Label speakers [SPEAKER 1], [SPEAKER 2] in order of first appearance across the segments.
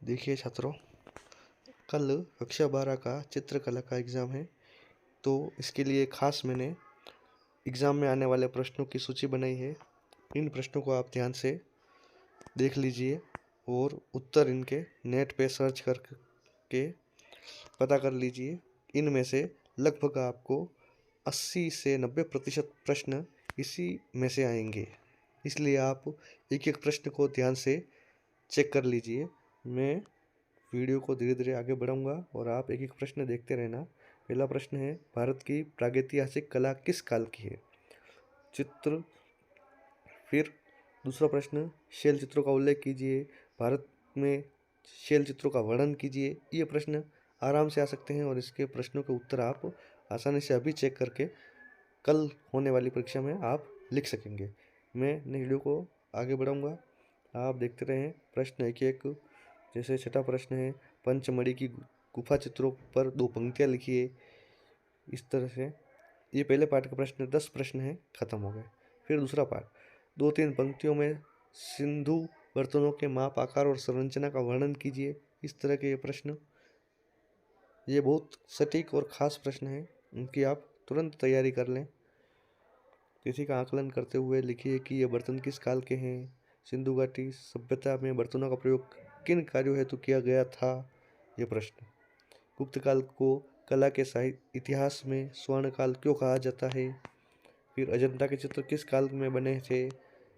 [SPEAKER 1] देखिए छात्रों, कल कक्षा 12 का चित्रकला का एग्ज़ाम है। तो इसके लिए खास मैंने एग्ज़ाम में आने वाले प्रश्नों की सूची बनाई है। इन प्रश्नों को आप ध्यान से देख लीजिए और उत्तर इनके नेट पे सर्च करके पता कर लीजिए। इनमें से लगभग आपको 80 से 90% प्रश्न इसी में से आएंगे, इसलिए आप एक एक प्रश्न को ध्यान से चेक कर लीजिए। मैं वीडियो को धीरे धीरे आगे बढ़ाऊंगा और आप एक एक प्रश्न देखते रहना। पहला प्रश्न है, भारत की प्रागैतिहासिक कला किस काल की है? चित्र। फिर दूसरा प्रश्न, शैल चित्रों का उल्लेख कीजिए। भारत में शैल चित्रों का वर्णन कीजिए। ये प्रश्न आराम से आ सकते हैं और इसके प्रश्नों के उत्तर आप आसानी से अभी चेक करके कल होने वाली परीक्षा में आप लिख सकेंगे। मैं वीडियो को आगे बढ़ाऊंगा, आप देखते रहें। प्रश्न एक एक। जैसे छठा प्रश्न है, पंचमढ़ी की गुफा चित्रों पर 2 पंक्तियाँ लिखिए। इस तरह से ये पहले पार्ट का प्रश्न 10 प्रश्न है, खत्म हो गए। फिर दूसरा पार्ट, 2-3 पंक्तियों में सिंधु बर्तनों के माप, आकार और संरचना का वर्णन कीजिए। इस तरह के ये प्रश्न, ये बहुत सटीक और ख़ास प्रश्न है, इनकी आप तुरंत तैयारी कर लें। तिथि का आकलन करते हुए लिखिए कि ये बर्तन किस काल के हैं। सिंधु घाटी सभ्यता में बर्तनों का प्रयोग किन कार्यों हेतु किया गया था? ये प्रश्न। गुप्त काल को कला के साहित्य इतिहास में स्वर्ण काल क्यों कहा जाता है? फिर अजंता के चित्र किस काल में बने थे?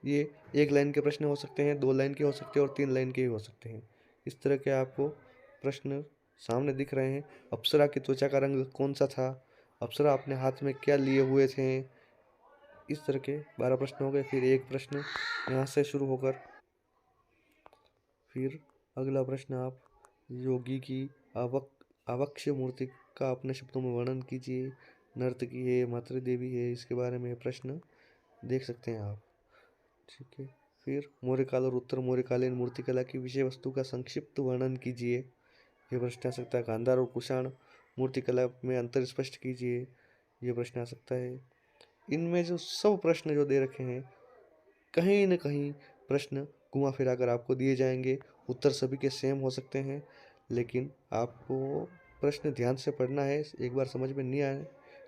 [SPEAKER 1] ये 1 लाइन के प्रश्न हो सकते हैं, 2 लाइन के हो सकते हैं और 3 लाइन के भी हो सकते हैं। इस तरह के आपको प्रश्न सामने दिख रहे हैं। अप्सरा की त्वचा का रंग कौन सा था? अप्सरा अपने हाथ में क्या लिए हुए थे? इस तरह के 12 प्रश्न हो गए। फिर एक प्रश्न यहाँ से शुरू होकर फिर अगला प्रश्न, आप योगी की आवक्ष्य मूर्ति का अपने शब्दों में वर्णन कीजिए। नर्तकी है, मातृ देवी है, इसके बारे में प्रश्न देख सकते हैं आप। ठीक है। फिर मौर्यकाल और उत्तर मौर्यकालीन मूर्तिकला की विषय वस्तु का संक्षिप्त वर्णन कीजिए। ये प्रश्न आ सकता है। गांधार और कुषाण मूर्तिकला में अंतर स्पष्ट कीजिए। ये प्रश्न आ सकता है। इनमें जो सब प्रश्न जो दे रखे हैं, कहीं न कहीं प्रश्न घुमा फिरा कर आपको दिए जाएंगे। उत्तर सभी के सेम हो सकते हैं, लेकिन आपको प्रश्न ध्यान से पढ़ना है। एक बार समझ में नहीं आए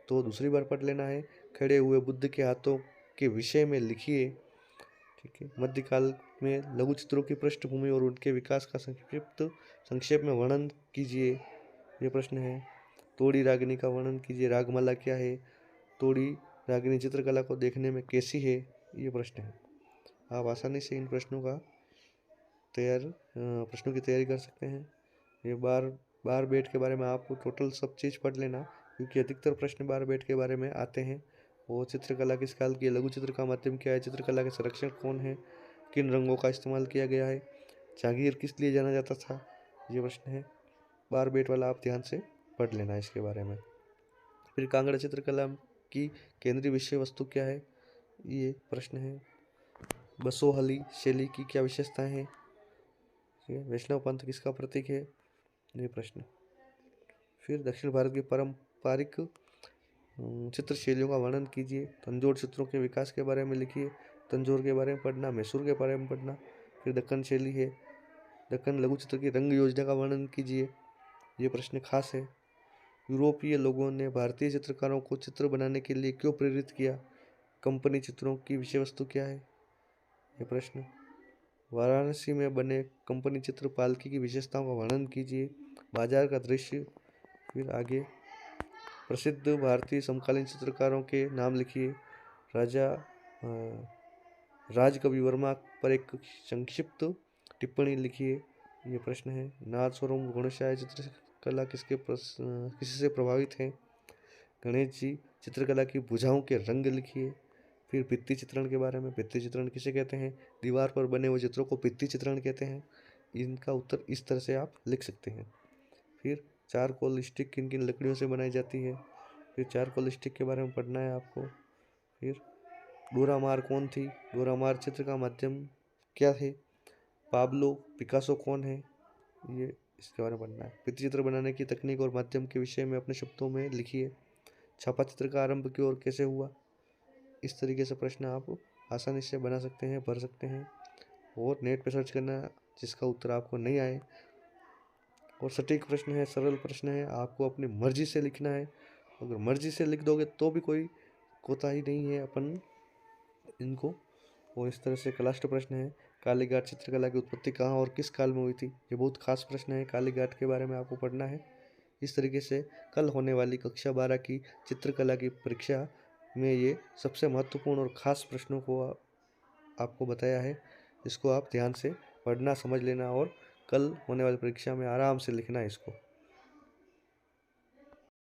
[SPEAKER 1] तो दूसरी बार पढ़ लेना है। खड़े हुए बुद्ध के हाथों के विषय में लिखिए। ठीक है। मध्यकाल में लघु चित्रों की पृष्ठभूमि और उनके विकास का संक्षेप में वर्णन कीजिए। ये प्रश्न है। तोड़ी रागिनी का वर्णन कीजिए। रागमाला क्या है? तोड़ी रागिनी चित्रकला को देखने में कैसी है? ये प्रश्न है। आप आसानी से इन प्रश्नों की तैयारी कर सकते हैं। ये बार बेट के बारे में आपको टोटल सब चीज़ पढ़ लेना, क्योंकि अधिकतर प्रश्न बार बेट के बारे में आते हैं। वो चित्रकला किस काल की है? लघु चित्र का माध्यम क्या है? चित्रकला के संरक्षक कौन है? किन रंगों का इस्तेमाल किया गया है? जागीर किस लिए जाना जाता था? ये प्रश्न है। बार बेट वाला आप ध्यान से पढ़ लेना इसके बारे में। फिर कांगड़ा चित्रकला की केंद्रीय विषय वस्तु क्या है? ये प्रश्न है। बसोहली शैली की क्या विशेषताएं हैं? वैष्णव पंथ किसका प्रतीक है? ये प्रश्न। फिर दक्षिण भारत की पारंपरिक चित्र शैलियों का वर्णन कीजिए। तंजौर चित्रों के विकास के बारे में लिखिए। तंजौर के बारे में पढ़ना, मैसूर के बारे में पढ़ना। फिर दक्कन शैली है। दक्कन लघु चित्र की रंग योजना का वर्णन कीजिए। ये प्रश्न खास है। यूरोपीय लोगों ने भारतीय चित्रकारों को चित्र बनाने के लिए क्यों प्रेरित किया? कंपनी चित्रों की विषय वस्तु क्या है? ये प्रश्न। वाराणसी में बने कंपनी चित्र पालकी की विशेषताओं का वर्णन कीजिए। बाजार का दृश्य। फिर आगे, प्रसिद्ध भारतीय समकालीन चित्रकारों के नाम लिखिए। राजा राजकवि वर्मा पर एक संक्षिप्त टिप्पणी लिखिए। ये प्रश्न है। नाथ स्वरूप गणेशाय चित्रकला किसी से प्रभावित है? गणेश जी चित्रकला की भुजाओं के रंग लिखिए। फिर भित्ति चित्रण के बारे में, भित्ति चित्रण किसे कहते हैं? दीवार पर बने हुए चित्रों को भित्ति चित्रण कहते हैं। इनका उत्तर इस तरह से आप लिख सकते हैं। फिर चारकोल स्टिक किन किन लकड़ियों से बनाई जाती है? फिर चारकोल स्टिक के बारे में पढ़ना है आपको। फिर डोरा मार कौन थी? डोरा मार चित्र का माध्यम क्या थे? पाब्लो पिकासो कौन है? ये इसके बारे में पढ़ना है। भित्ति चित्र बनाने की तकनीक और माध्यम के विषय में अपने शब्दों में लिखिए। छापा चित्र का आरंभ क्यों और कैसे हुआ? इस तरीके से प्रश्न आप आसानी से बना सकते हैं, भर सकते हैं। और नेट पे सर्च करना, जिसका उत्तर आपको नहीं आए और सटीक प्रश्न है, सरल प्रश्न है, आपको अपनी मर्जी से लिखना है। अगर मर्जी से लिख दोगे तो भी कोई कोताही नहीं है अपन इनको। और इस तरह से क्लास्ट प्रश्न है, काली घाट चित्रकला की उत्पत्ति कहाँ और किस काल में हुई थी, ये बहुत खास प्रश्न है, काली घाट के बारे में आपको पढ़ना है। इस तरीके से कल होने वाली कक्षा 12 की चित्रकला की परीक्षा में ये सबसे महत्वपूर्ण और ख़ास प्रश्नों को आपको बताया है। इसको आप ध्यान से पढ़ना, समझ लेना और कल होने वाली परीक्षा में आराम से लिखना है इसको।